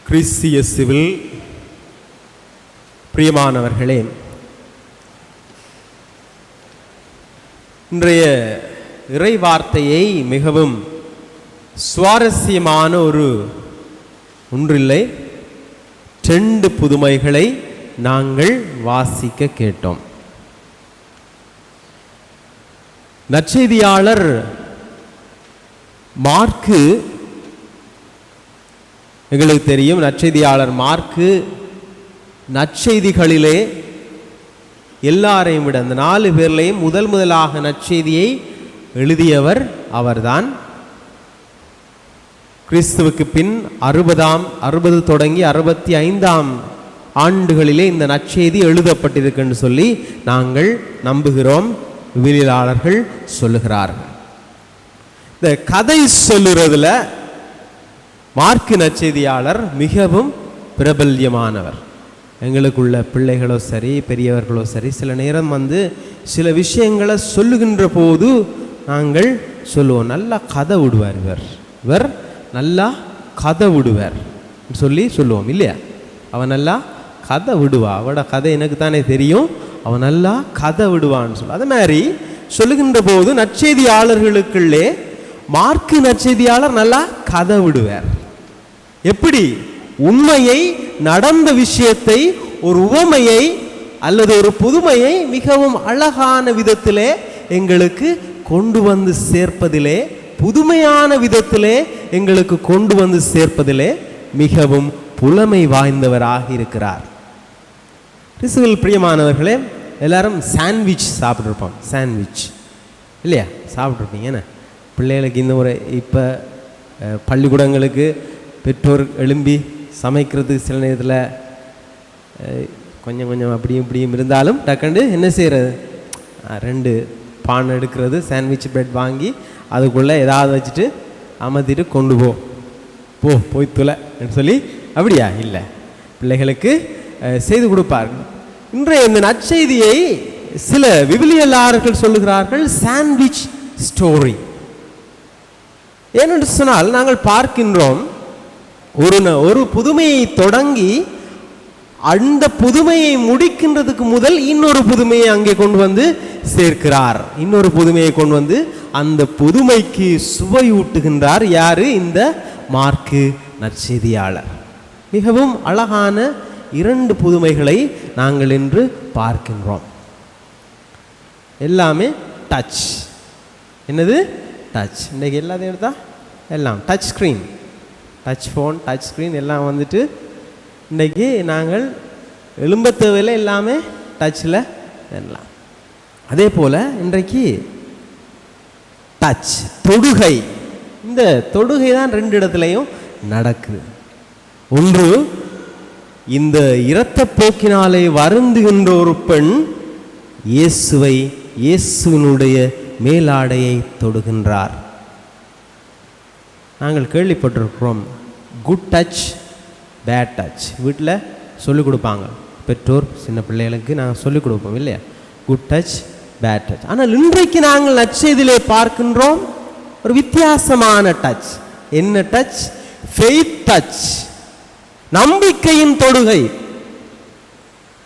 கிறிஸ்து இயேசுவில் பிரியமானவர்களே, இன்றைய இறை வார்த்தையை மிகவும் சுவாரஸ்யமான ஒன்றில்லை 2 புதுமைகளை நாங்கள் வாசிக்க கேட்டோம். நற்செய்தியாளர் மார்க்கு, எங்களுக்கு தெரியும், நற்செய்தியாளர் மார்க்கு நற்செய்திகளிலே எல்லாரையும் விட அந்த 4 பேர்லையும் முதலாக நற்செய்தியை எழுதியவர் அவர்தான். கிறிஸ்துவுக்கு பின் 60 தொடங்கி 65ஆம் ஆண்டுகளிலே இந்த நற்செய்தி எழுதப்பட்டிருக்குன்னு சொல்லி நாங்கள் நம்புகிறோம், விவிலியலாளர்கள் சொல்லுகிறார்கள். இந்த கதை சொல்லுறதுல மார்க்கு நற்செய்தியாளர் மிகவும் பிரபல்யமானவர். எங்களுக்குள்ள பிள்ளைகளோ சரி, பெரியவர்களோ சரி, சில நேரம் சில விஷயங்களை சொல்லுகின்ற போது நாங்கள் சொல்லுவோம், நல்லா கதை விடுவார் இவர் நல்லா கதை விடுவார் சொல்லி சொல்லுவோம் இல்லையா? அவன் நல்லா கதை விடுவா, அவட கதை எனக்கு தானே தெரியும், அவன் நல்லா கதை விடுவான்னு சொல்ல. அதே மாதிரி சொல்லுகின்ற போது நற்செய்தியாளர்களுக்குள்ளே மார்க்கு நற்செய்தியாளர் நல்லா கதை விடுவார். எப்படி? உண்மையை, நடந்த விஷயத்தை, ஒரு உவமையை அல்லது ஒரு புதுமையை மிகவும் அழகான விதத்திலே எங்களுக்கு கொண்டு வந்து சேர்ப்பதிலே, புதுமையான விதத்திலே எங்களுக்கு கொண்டு வந்து சேர்ப்பதிலே மிகவும் புலமை வாய்ந்தவராக இருக்கிறார். கிறிஸ்துவில் பிரியமானவர்களே, எல்லாரும் சாண்ட்விச் சாப்பிட்ருப்போம். சாண்ட்விச் இல்லையா? சாப்பிட்ருப்பீங்க. என்ன பிள்ளைகளுக்கு இந்த முறை இப்போ பள்ளிக்கூடங்களுக்கு பெற்றோர் எழும்பி சமைக்கிறதுக்கு சில நேரத்தில் கொஞ்சம் அப்படியும் இப்படியும் இருந்தாலும் டக்குண்டு என்ன செய்கிறது, 2 பான் எடுக்கிறது, சாண்ட்விச் பிரெட் வாங்கி அதுக்குள்ளே ஏதாவது வச்சுட்டு அமர்த்திட்டு கொண்டு போய் துளை சொல்லி, அப்படியா? இல்லை, பிள்ளைகளுக்கு செய்து கொடுப்பார்கள். இன்றைய இந்த நற்செய்தியை சில விவிலியலாளர்கள் சொல்லுகிறார்கள் சாண்ட்விச் ஸ்டோரி. ஏனென்று சொன்னால், நாங்கள் பார்க்கின்றோம், ஒரு புதுமையை தொடங்கி அந்த புதுமையை முடிக்கின்றதுக்கு முதல் இன்னொரு புதுமையை அங்கே கொண்டு வந்து சேர்க்கிறார். இன்னொரு புதுமையை கொண்டு வந்து அந்த புதுமைக்கு சுவையூட்டுகின்றார். யாரு? இந்த மார்க்கு நற்செய்தியாளர். மிகவும் அழகான 2 புதுமைகளை நாங்கள் இன்று பார்க்கின்றோம். எல்லாமே டச். என்னது? டச். இன்றைக்கு எல்லாத்தையும் எடுத்தா எல்லாம் touch screen, touch phone, touch screen எல்லாம் இன்றைக்கி நாங்கள் எழும்ப தேவையில் எல்லாமே டச்சில் எல்லாம். அதே போல் இன்றைக்கு டச், தொடுகை. இந்த தொடுகை தான் 2 இடத்துலையும் நடக்குது. ஒன்று, இந்த இரத்தப்போக்கினாலே வருந்துகின்ற ஒரு பெண் இயேசுவினுடைய மேலாடையை தொடுகின்றார். நாங்கள் கேள்விப்பட்டிருக்கிறோம், குட் டச், பேட் டச். வீட்டில் சொல்லிக் கொடுப்பாங்க பெற்றோர், சின்ன பிள்ளைகளுக்கு நாங்கள் சொல்லிக் கொடுப்போம் இல்லையா? Good touch, bad touch. ஆனால் இன்றைக்கு நாங்கள் நற்செய்தியிலே பார்க்கின்றோம் ஒரு வித்தியாசமான டச். என்ன டச்? ஃபெய்த் டச், நம்பிக்கையின் தொடுகை.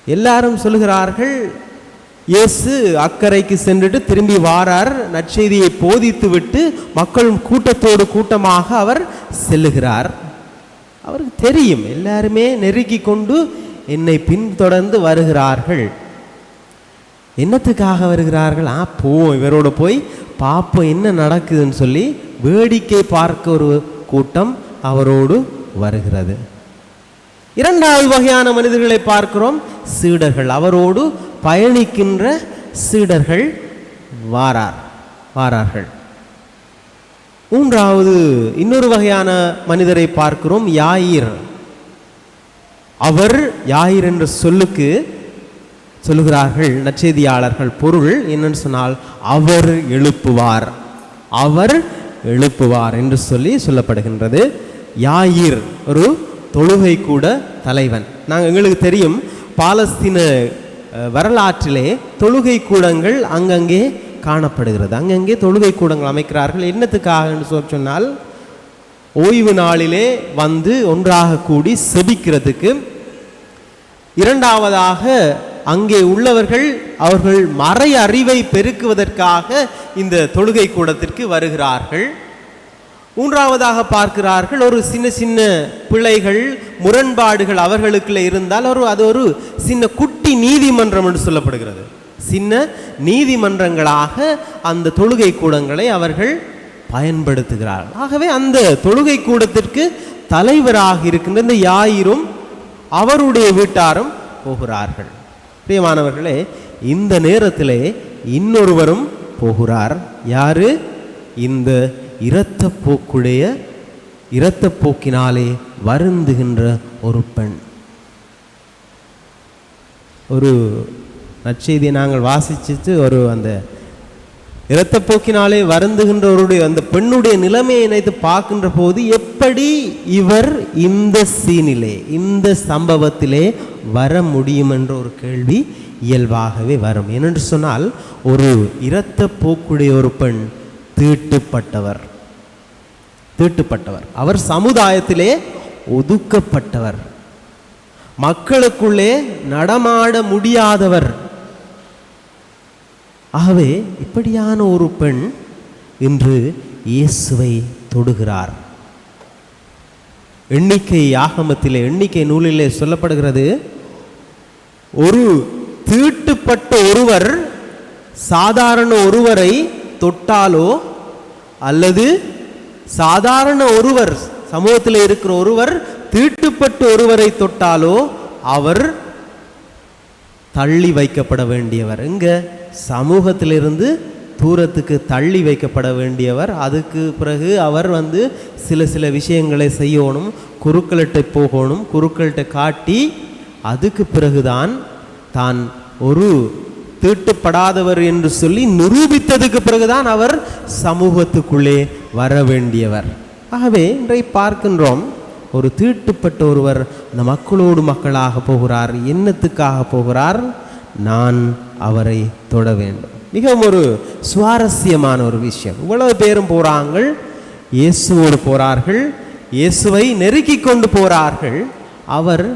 எல்லாரும் சொல்லுகிறார்கள், இயேசு அக்கறைக்கு சென்றுட்டு திரும்பி வாரார், நற்செய்தியை போதித்து விட்டு மக்கள் கூட்டத்தோடு கூட்டமாக அவர் செல்லுகிறார். அவருக்கு தெரியும், எல்லாருமே நெருக்கி கொண்டு என்னை பின்தொடர்ந்து வருகிறார்கள். என்னத்துக்காக வருகிறார்கள்? போவோம், இவரோட போய் பார்ப்போம் என்ன நடக்குதுன்னு சொல்லி வேடிக்கை பார்க்க ஒரு கூட்டம் அவரோடு வருகிறது. 2வது வகையான மனிதர்களை பார்க்கிறோம், சீடர்கள். அவரோடு பயணிக்கின்ற சீடர்கள் வாரார்கள். 3வது இன்னொரு வகையான மனிதரை பார்க்கிறோம், யாயிர். அவர், யாயிர் என்ற சொல்லுக்கு சொல்லுகிறார்கள் நற்செய்தியாளர்கள், பொருள் என்னன்னு சொன்னால் அவர் எழுப்புவார் என்று சொல்லப்படுகின்றது. யாயிர் ஒரு தொழுகை கூட தலைவன். எங்களுக்கு தெரியும், பாலஸ்தீன வரலாற்றிலே தொழுகை கூடங்கள் அங்கங்கே காணப்படுகிறது. அங்கங்கே தொழுகை கூடங்கள் அமைக்கிறார்கள். என்னத்துக்காக என்று சொன்னால், ஓய்வு நாளிலே வந்து ஒன்றாக கூடி செபிக்கிறதுக்கு, இரண்டாவதாக அங்கே உள்ளவர்கள் அவர்கள் மறை அறிவை பெருக்குவதற்காக இந்த தொழுகை கூடத்திற்கு வருகிறார்கள். மூன்றாவதாக பார்க்கிறார்கள், ஒரு சின்ன சின்ன பிழைகள் முரண்பாடுகள் அவர்களுக்குள்ளே இருந்தால் அது ஒரு சின்ன குட்டி நீதிமன்றம் என்று சொல்லப்படுகிறது. சின்ன நீதிமன்றங்களாக அந்த தொழுகை கூடங்களை அவர்கள் பயன்படுத்துகிறார்கள். ஆகவே அந்த தொழுகை கூடத்திற்கு தலைவராக இருக்கின்ற இந்த யாயிரும் அவருடைய வீட்டாரும் போகிறார்கள். பிரியமானவர்களே, இந்த நேரத்திலே இன்னொருவரும் போகிறார். யாரு? இந்த இரத்தப்போக்கினாலே வருந்துகின்ற ஒரு பெண். ஒரு நற்செய்தியை நாங்கள் வாசிச்சுட்டு அந்த இரத்தப்போக்கினாலே வருந்துகின்றவருடைய அந்த பெண்ணுடைய நிலைமையை நினைத்து பார்க்கின்ற போது எப்படி இவர் இந்த சீனிலே இந்த சம்பவத்திலே வர முடியும் என்ற ஒரு கேள்வி இயல்பாகவே வரும். ஏனென்று சொன்னால், ஒரு இரத்தப்போக்குடைய ஒரு பெண் தீட்டுப்பட்டவர், அவர் சமுதாயத்திலே ஒதுக்கப்பட்டவர், மக்களுக்குள்ளே நடமாட முடியாதவர். ஆகவே இப்படியான ஒரு பெண் இன்று இயேசுவை தொடுகிறார். எண்ணிக்கை நூலிலே சொல்லப்படுகிறது, ஒரு தீட்டுப்பட்ட ஒருவர் சாதாரண ஒருவரை தொட்டாலோ அல்லது சாதாரண ஒருவர் சமூகத்தில் இருக்கிற ஒருவர் தீட்டுப்பட்ட ஒருவரை தொட்டாலோ அவர் தள்ளி வைக்கப்பட வேண்டியவர். எங்க? சமூகத்திலிருந்து தூரத்துக்கு தள்ளி வைக்கப்பட வேண்டியவர். அதுக்கு பிறகு அவர் சில விஷயங்களை செய்யணும், குருக்கள்கிட்ட போகணும், குருக்கள்கிட்ட காட்டி அதுக்கு பிறகுதான் தான் ஒரு தீட்டுப்படாதவர் என்று சொல்லி நிரூபித்ததுக்கு பிறகுதான் அவர் சமூகத்துக்குள்ளே வர வேண்டியவர். ஆகவே இன்றை பார்க்கின்றோம், ஒரு தீட்டுப்பட்ட ஒருவர் அந்த மக்களோடு மக்களாக போகிறார். என்னத்துக்காக போகிறார்? நான் அவரை தொட வேண்டும். மிகவும் ஒரு சுவாரஸ்யமான ஒரு விஷயம். இவ்வளவு பேரும் போறாங்க, இயேசுவோடு போறார்கள், இயேசுவை நெருக்கி கொண்டு போறார்கள். அவர்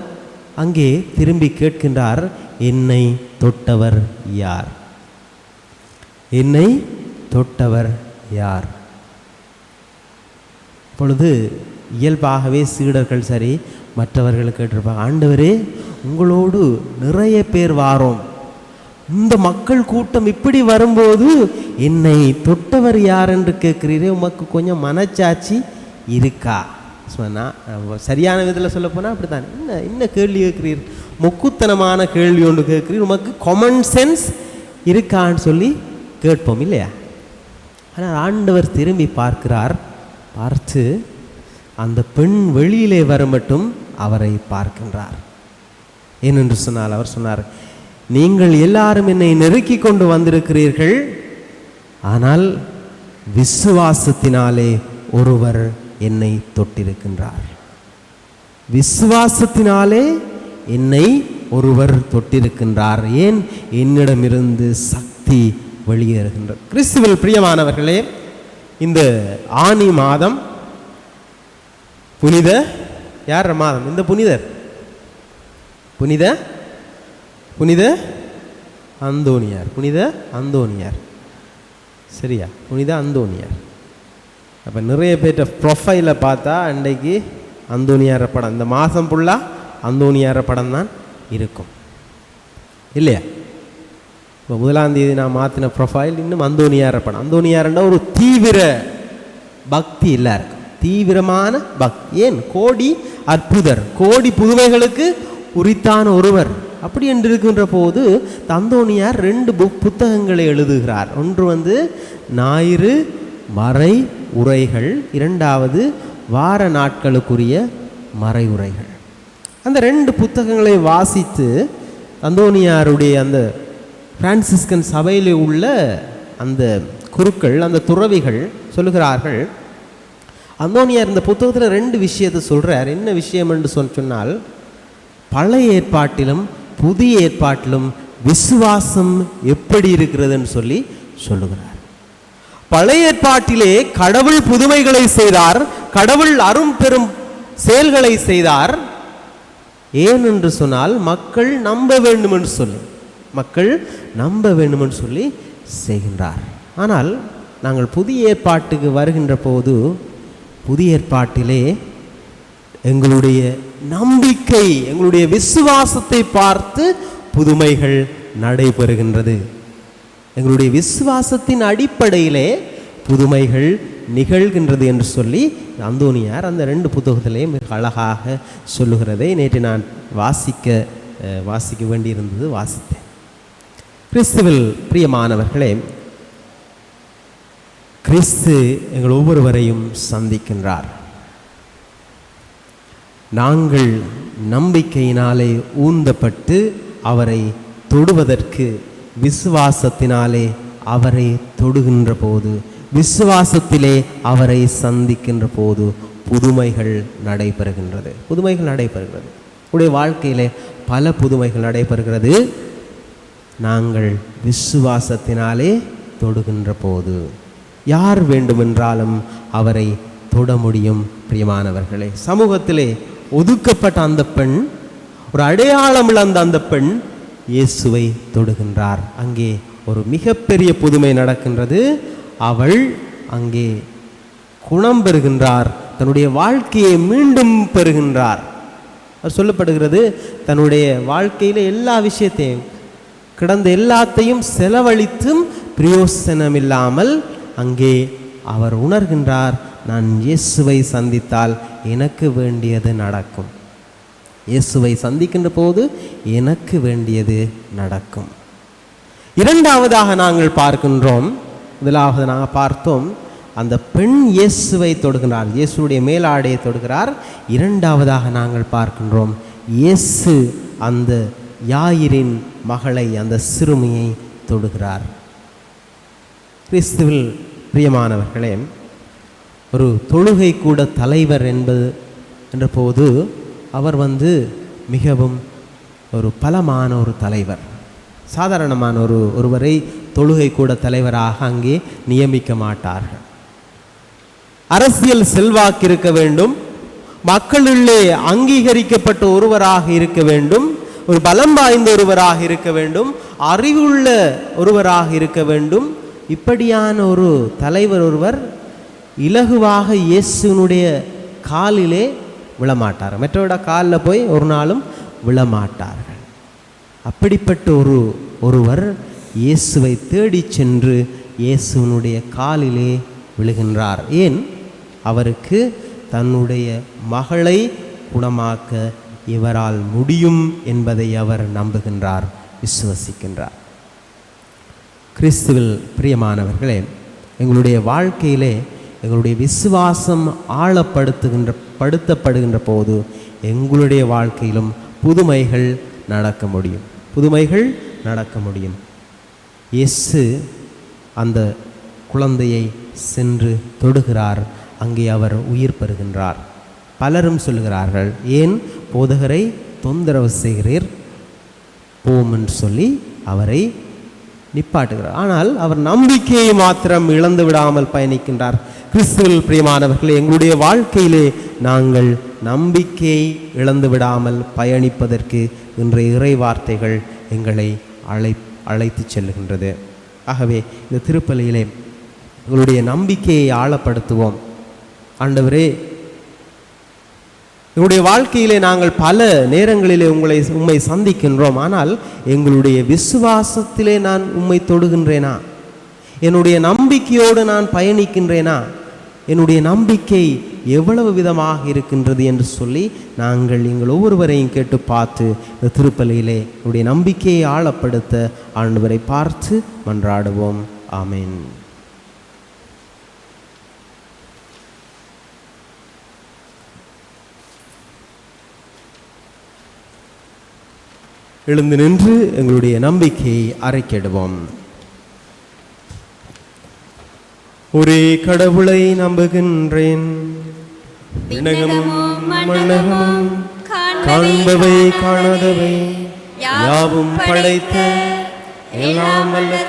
அங்கே திரும்பி கேட்கின்றார், என்னை தொட்டவர் யார்? என்னை தொட்டவர் யார்? இப்பொழுது இயல்பாகவே சீடர்கள் சரி மற்றவர்கள் கேட்டிருப்பாங்க, ஆண்டவரே உங்களோடு நிறைய பேர் வாரோம், இந்த மக்கள் கூட்டம் இப்படி வரும்போது என்னை தொட்டவர் யார் என்று கேட்கிறீரே, உமக்கு கொஞ்சம் மனச்சாட்சி இருக்கா? சரியான விதத்தில் சொல்ல போனால் அப்படித்தான். என்ன கேள்வி கேட்கிறீர்? முக்குத்தனமான கேள்வி ஒன்று கேட்கிறீர், உமக்கு காமன் சென்ஸ் இருக்கான்னு சொல்லி கேட்போம் இல்லையா? ஆனால் ஆண்டவர் திரும்பி பார்க்கிறார். பார்த்து அந்த பெண் வெளியிலே வர மட்டும் அவரை பார்க்கின்றார். ஏனென்று சொன்னால் அவர் சொன்னார், நீங்கள் எல்லாரும் என்னை நெருக்கி கொண்டு வந்திருக்கிறீர்கள், ஆனால் விசுவாசத்தினாலே ஒருவர் என்னை தொட்டிருக்கின்றார். விசுவாசத்தினாலே என்னை ஒருவர் தொட்டிருக்கின்றார். ஏன்? என்னிடமிருந்து சக்தி வெளியேறுகின்றது. கிறிஸ்துவில் பிரியமானவர்களே, இந்த ஆனி மாதம் புனித யார் மாதம்? இந்த புனித அந்தோனியார். புனித அந்தோனியார், சரியா? புனித அந்தோனியார். அப்போ நிறைய பேர்ட்ட ப்ரொஃபைலை பார்த்தா அன்றைக்கு அந்தோனியார படம், இந்த மாதம் ஃபுல்லாக அந்தோனியார படம் தான் இருக்கும் இல்லையா? இப்போ 1ஆம் தேதி நான் மாற்றின ப்ரொஃபைல் இன்னும் அந்தோனியார படம். அந்தோனியார்னா ஒரு தீவிர பக்தி இல்லை இருக்கும், தீவிரமான பக்தி. ஏன்? கோடி அற்புதர், கோடி புதுமைகளுக்கு உரித்தான ஒருவர். அப்படி என்று இருக்கின்ற போது அந்தோனியார் 2 புத்தகங்களை எழுதுகிறார். ஒன்று ஞாயிறு மறை உரைகள், இரண்டாவது வார நாட்களுக்குரிய மறை உரைகள். அந்த 2 புத்தகங்களை வாசித்து அந்தோனியாருடைய அந்த பிரான்சிஸ்கன் சபையில் உள்ள அந்த குருக்கள், அந்த துறவிகள் சொல்லுகிறார்கள், அந்தோனியார் இந்த புத்தகத்தில் 2 விஷயத்தை சொல்கிறார். என்ன விஷயம் என்று சொன்னால், பழைய ஏற்பாட்டிலும் புதிய ஏற்பாட்டிலும் விசுவாசம் எப்படி இருக்கிறதுன்னு சொல்லி சொல்லுகிறார். பழைய ஏற்பாட்டிலே கடவுள் புதுமைகளை செய்தார், கடவுள் அரும் பெரும் செயல்களை செய்தார். ஏன் என்று சொன்னால் மக்கள் நம்ப வேண்டும் என்று சொல்லி, மக்கள் நம்ப வேண்டும் என்று சொல்லி செய்கின்றார். ஆனால் நாங்கள் புதிய ஏற்பாட்டுக்கு வருகின்ற போது, புதிய ஏற்பாட்டிலே எங்களுடைய நம்பிக்கை, எங்களுடைய விசுவாசத்தை பார்த்து புதுமைகள் நடைபெறுகின்றது. எங்களுடைய விசுவாசத்தின் அடிப்படையிலே புதுமைகள் நிகழ்கின்றது என்று சொல்லி அந்தோனியார் அந்த 2 புத்தகத்திலே மிக அழகாக சொல்லுகிறதை நேற்று நான் வாசிக்க வேண்டியிருந்தது, வாசித்தேன். கிறிஸ்துவில் பிரியமானவர்களே, கிறிஸ்து எங்கள் ஒவ்வொருவரையும் சந்திக்கின்றார். நாங்கள் நம்பிக்கையினாலே ஊந்தப்பட்டு அவரை தொடுவதற்கு விசுவாசத்தினாலே அவரை தொடுகின்ற போது, விசுவாசத்திலே அவரை சந்திக்கின்ற போது புதுமைகள் நடைபெறுகின்றது. புதுமைகள் நடைபெறுகிறது. உடைய வாழ்க்கையிலே பல புதுமைகள் நடைபெறுகிறது. நாங்கள் விசுவாசத்தினாலே தொடுகின்ற போது யார் வேண்டுமென்றாலும் அவரை தொட முடியும். பிரியமானவர்களே, சமூகத்திலே ஒதுக்கப்பட்ட அந்த பெண், ஒரு அடையாளம் இழந்த அந்த பெண் இயேசுவை தொடுகின்றார். அங்கே ஒரு மிகப்பெரிய புதுமை நடக்கின்றது. அவள் அங்கே குணம் பெறுகின்றார், தன்னுடைய வாழ்க்கையை மீண்டும் பெறுகின்றார். அது சொல்லப்படுகிறது, தன்னுடைய வாழ்க்கையில் எல்லா விஷயத்தையும் கிடந்த எல்லாத்தையும் செலவழித்தும் பிரயோசனம் இல்லாமல் அங்கே அவர் உணர்கின்றார், நான் இயேசுவை சந்தித்தால் எனக்கு வேண்டியது நடக்கும். இயேசுவை சந்திக்கின்ற போது எனக்கு வேண்டியது நடக்கும். இரண்டாவதாக நாங்கள் பார்க்கின்றோம், முதலாவது நாங்கள் பார்த்தோம், அந்த பெண் இயேசுவை தொடுகிறார், இயேசுடைய மேலாடையை தொடுகிறார். இரண்டாவதாக நாங்கள் பார்க்கின்றோம், இயேசு அந்த யாயிரின் மகளை, அந்த சிறுமியை தொடுகிறார். கிறிஸ்துவில் பிரியமானவர்களே, ஒரு தொழுகை கூட தலைவர் என்ற போது அவர் மிகவும் ஒரு பலமான ஒரு தலைவர். சாதாரணமான ஒருவரை தொழுகை கூட தலைவராக அங்கே நியமிக்க மாட்டார்கள். அரசியல் செல்வாக்கு இருக்க வேண்டும், மக்களுள்ளே அங்கீகரிக்கப்பட்ட ஒருவராக இருக்க வேண்டும், ஒரு பலம் வாய்ந்த ஒருவராக இருக்க வேண்டும், அறிவுள்ள ஒருவராக இருக்க வேண்டும். இப்படியான ஒரு தலைவர் ஒருவர் இலகுவாக இயேசுனுடைய காலிலே விழமாட்டார், மற்றவரோட காலில் போய் ஒரு நாளும் விழமாட்டார்கள். அப்படிப்பட்ட ஒருவர் இயேசுவை தேடி சென்று இயேசுனுடைய காலிலே விழுகின்றார். ஏன்? அவருக்கு தன்னுடைய மகளை குணமாக்க இவரால் முடியும் என்பதை அவர் நம்புகின்றார், விசுவசிக்கின்றார். கிறிஸ்துவில் பிரியமானவர்களே, எங்களுடைய வாழ்க்கையிலே எங்களுடைய விசுவாசம் படுத்தப்படுகின்ற போது எங்களுடைய வாழ்க்கையிலும் புதுமைகள் நடக்க முடியும், புதுமைகள் நடக்க முடியும். இயேசு அந்த குழந்தையை சென்று தொடுகிறார், அங்கே அவர் உயிர் பெறுகின்றார். பலரும் சொல்லுகிறார்கள், ஏன் போதகரை தொந்தரவு செய்கிறீர், போம் என்று சொல்லி அவரை நிப்பாட்டுகிறார். ஆனால் அவர் நம்பிக்கையை மாத்திரம் இழந்து விடாமல் பயணிக்கின்றார். கிறிஸ்துவில் பிரியமானவர்களே, எங்களுடைய வாழ்க்கையிலே நாங்கள் நம்பிக்கையை இழந்து விடாமல் பயணிப்பதற்கு இன்றைய இறை வார்த்தைகள் எங்களை அழைத்து செல்லுகின்றது. ஆகவே இந்த திருப்பலியிலே எங்களுடைய நம்பிக்கையை ஆழப்படுத்துவோம். ஆண்டவரே, எங்களுடைய வாழ்க்கையிலே நாங்கள் பல நேரங்களிலே உம்மை சந்திக்கின்றோம், ஆனால் எங்களுடைய விசுவாசத்திலே நான் உம்மை தொடுகின்றேனா? என்னுடைய நம்பிக்கையோடு நான் பயணிக்கின்றேனா? என்னுடைய நம்பிக்கை எவ்வளவு விதமாக இருக்கின்றது என்று சொல்லி நாங்கள் எங்கள் ஒவ்வொருவரையும் கேட்டு பார்த்து இந்த திருப்பலியிலே என்னுடைய நம்பிக்கையை ஆழப்படுத்த ஆண்டவரை பார்த்து மன்றாடுவோம். ஆமென். எழுந்து நின்று எங்களுடைய நம்பிக்கையை அறிக்கையிடுவோம். ஒரே கடவுளை நம்புகின்றேன், விண்ணகமும் மண்ணகமும் காண்பவை காணாதவை யாவும் படைத்த எல்லாம் வல்ல